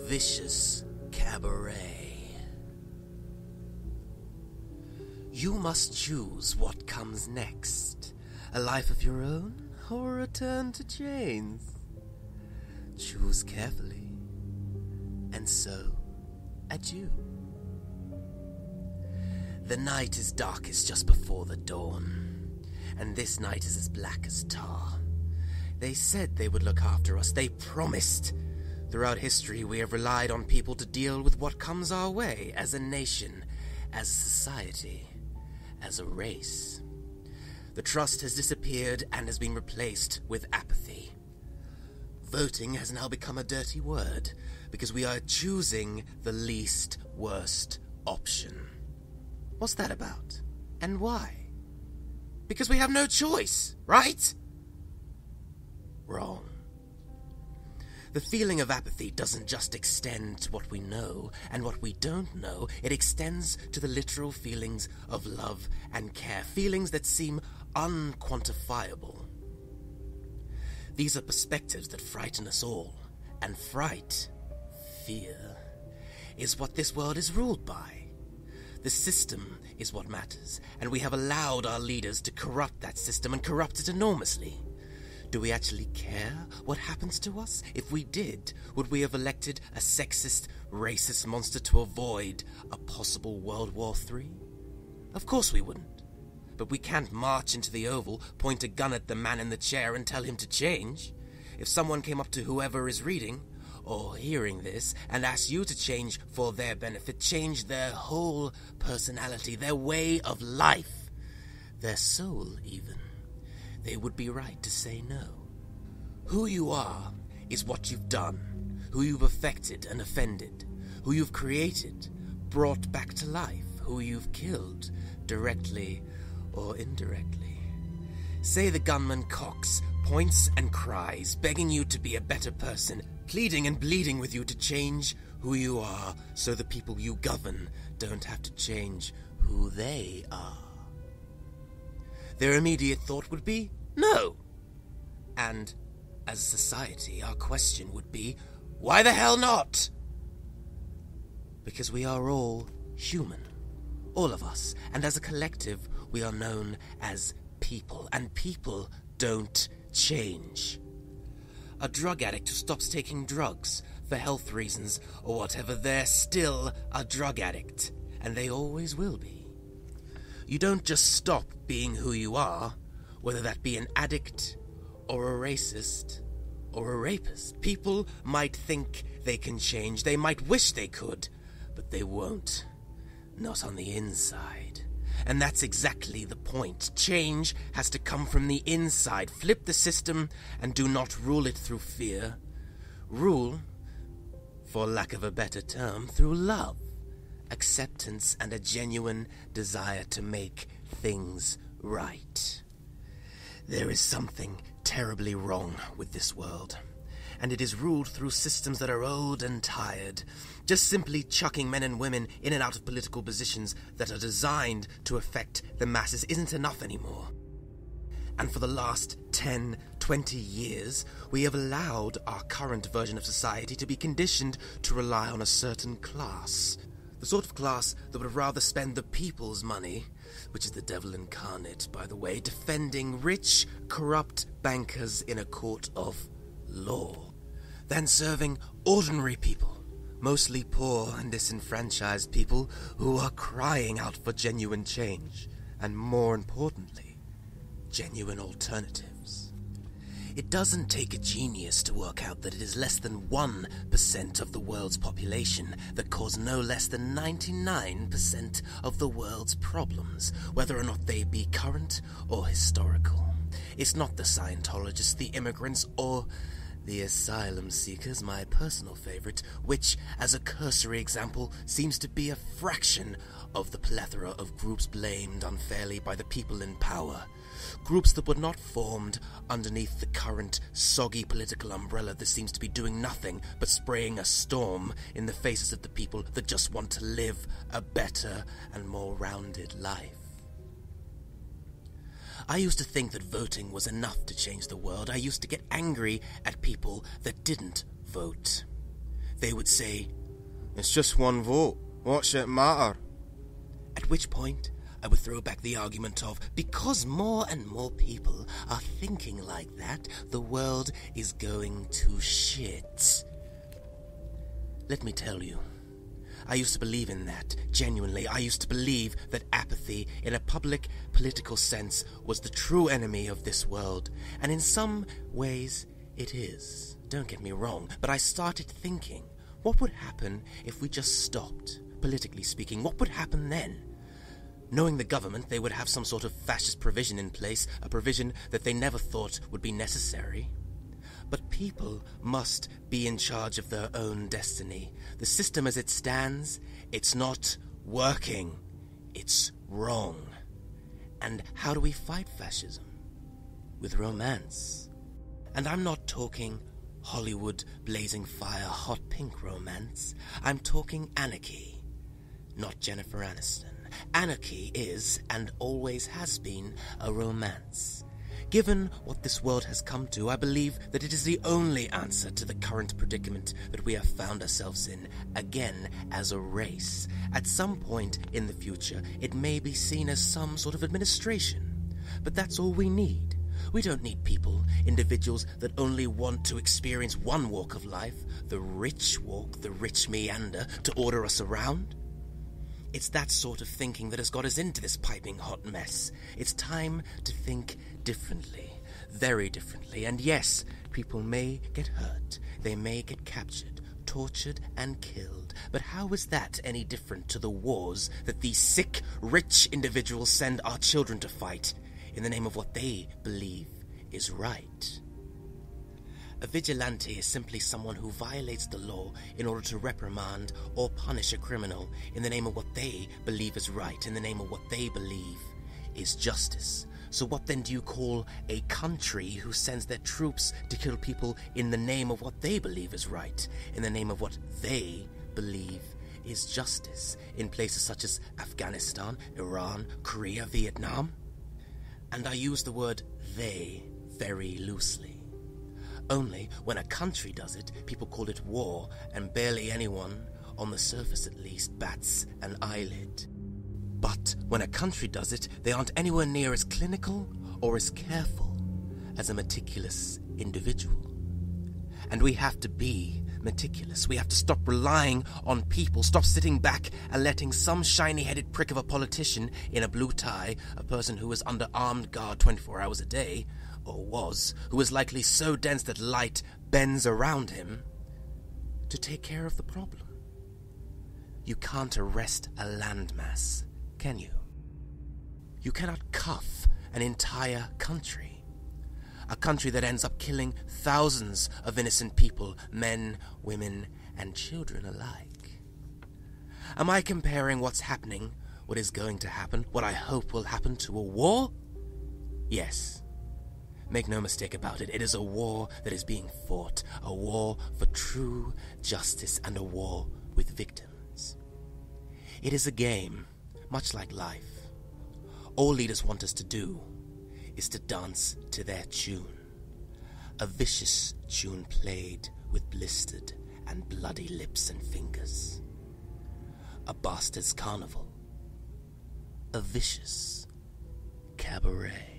vicious cabaret. You must choose what comes next, a life of your own or a return to chains. Choose carefully, and so adieu. The night is darkest just before the dawn, and this night is as black as tar. They said they would look after us, they promised. Throughout history, we have relied on people to deal with what comes our way, as a nation, as a society, as a race. The trust has disappeared and has been replaced with apathy. Voting has now become a dirty word, because we are choosing the least worst option. What's that about? And why? Because we have no choice, right? Wrong. The feeling of apathy doesn't just extend to what we know and what we don't know. It extends to the literal feelings of love and care, feelings that seem unquantifiable. These are perspectives that frighten us all, and fright, fear, is what this world is ruled by. The system is what matters, and we have allowed our leaders to corrupt that system and corrupt it enormously. Do we actually care what happens to us? If we did, would we have elected a sexist, racist monster to avoid a possible World War III? Of course we wouldn't. But we can't march into the Oval, point a gun at the man in the chair and tell him to change. If someone came up to whoever is reading or hearing this and asked you to change for their benefit, change their whole personality, their way of life, their soul even, they would be right to say no. Who you are is what you've done, who you've affected and offended, who you've created, brought back to life, who you've killed, directly or indirectly. Say the gunman Cox points and cries, begging you to be a better person, pleading and bleeding with you to change who you are, so the people you govern don't have to change who they are. Their immediate thought would be, no. And, as a society, our question would be, why the hell not? Because we are all human, all of us, and as a collective, we are known as people, and people don't change. A drug addict who stops taking drugs for health reasons or whatever, they're still a drug addict, and they always will be. You don't just stop being who you are, whether that be an addict or a racist or a rapist. People might think they can change, they might wish they could, but they won't. Not on the inside. And that's exactly the point. Change has to come from the inside. Flip the system and do not rule it through fear. Rule, for lack of a better term, through love, acceptance, and a genuine desire to make things right. There is something terribly wrong with this world, and it is ruled through systems that are old and tired. Just simply chucking men and women in and out of political positions that are designed to affect the masses isn't enough anymore. And for the last 10, 20 years, we have allowed our current version of society to be conditioned to rely on a certain class. The sort of class that would rather spend the people's money, which is the devil incarnate, by the way, defending rich, corrupt bankers in a court of law, than serving ordinary people, mostly poor and disenfranchised people who are crying out for genuine change, and more importantly, genuine alternatives. It doesn't take a genius to work out that it is less than 1% of the world's population that cause no less than 99% of the world's problems, whether or not they be current or historical. It's not the Scientologists, the immigrants, or the asylum seekers, my personal favorite, which, as a cursory example, seems to be a fraction of the plethora of groups blamed unfairly by the people in power. Groups that were not formed underneath the current soggy political umbrella that seems to be doing nothing but spraying a storm in the faces of the people that just want to live a better and more rounded life. I used to think that voting was enough to change the world. I used to get angry at people that didn't vote. they would say, "It's just one vote. What's it matter?" At which point, I would throw back the argument of, because more and more people are thinking like that, the world is going to shit. Let me tell you, I used to believe in that. Genuinely, I used to believe that apathy, in a public, political sense, was the true enemy of this world. And in some ways, it is. Don't get me wrong, but I started thinking, what would happen if we just stopped? Politically speaking, what would happen then? Knowing the government, they would have some sort of fascist provision in place, a provision that they never thought would be necessary. But people must be in charge of their own destiny. The system as it stands, it's not working. It's wrong. And how do we fight fascism? With romance. And I'm not talking Hollywood blazing fire hot pink romance. I'm talking anarchy, not Jennifer Aniston. Anarchy is, and always has been, a romance. Given what this world has come to, I believe that it is the only answer to the current predicament that we have found ourselves in, again, as a race. At some point in the future, it may be seen as some sort of administration. But that's all we need. We don't need people, individuals that only want to experience one walk of life, the rich walk, the rich meander, to order us around. It's that sort of thinking that has got us into this piping hot mess. It's time to think differently, very differently. And yes, people may get hurt, they may get captured, tortured and killed. But how is that any different to the wars that these sick, rich individuals send our children to fight in the name of what they believe is right? A vigilante is simply someone who violates the law in order to reprimand or punish a criminal in the name of what they believe is right, in the name of what they believe is justice. So what then do you call a country who sends their troops to kill people in the name of what they believe is right, in the name of what they believe is justice, in places such as Afghanistan, Iran, Korea, Vietnam? And I use the word they very loosely. Only when a country does it, people call it war, and barely anyone, on the surface at least, bats an eyelid. But when a country does it, they aren't anywhere near as clinical or as careful as a meticulous individual. And we have to be meticulous. We have to stop relying on people, stop sitting back and letting some shiny-headed prick of a politician in a blue tie, a person who is under armed guard 24 hours a day, or was, who is likely so dense that light bends around him, to take care of the problem. You can't arrest a landmass, can you? You cannot cuff an entire country. A country that ends up killing thousands of innocent people, men, women, and children alike. Am I comparing what's happening, what is going to happen, what I hope will happen, to a war? Yes. Make no mistake about it, it is a war that is being fought, a war for true justice and a war with victims. It is a game, much like life. All leaders want us to do is to dance to their tune. A vicious tune played with blistered and bloody lips and fingers. A bastard's carnival. A vicious cabaret.